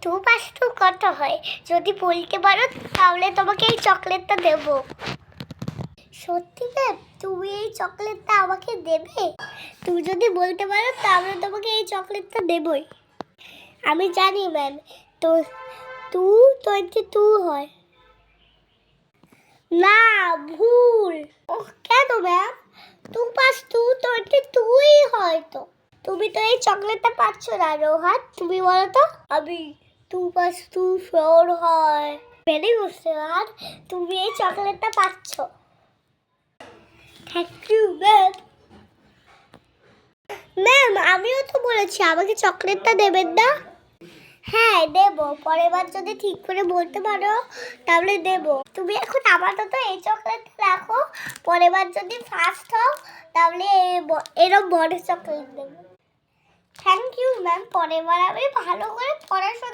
Two plus two কত হয়? যদি বলতে পারো তাহলে তোমাকে এই চকলেটটা দেব। সত্যি ম্যাম, তুমি এই চকলেটটা আমাকে দেবে? তুমি যদি বলতে পারো তাহলে তোমাকে এই চকলেটটা দেবই। আমি জানি ম্যাম, তো 222 হয় না, ভুল। কেন ম্যাম? 2+2 22 হয় তো। তুমি তো এই চকলেটটা পাচ্ছ না রোহান, তুমি বলো তো। আমি 2+2 4 হয়। ভেরি গুড রোহান, তুমি এই চকলেটটা পাচ্ছ। Thank you ma'am. ম্যাম, আমিও তো বলেছি আমাকে চকলেটটা দেবেন না। হ্যাঁ দেব, পরের বার যদি ঠিক করে বলতে পারো তাহলে দেব। তুমি এখন আপাতত এই চকলেটটা রাখো, পরের বার যদি ফার্স্ট হও তাহলে এরকম বড় চকলেট দেবো। থ্যাংক ইউ ম্যাম, পরের বার আমি ভালো করে পড়াশোনা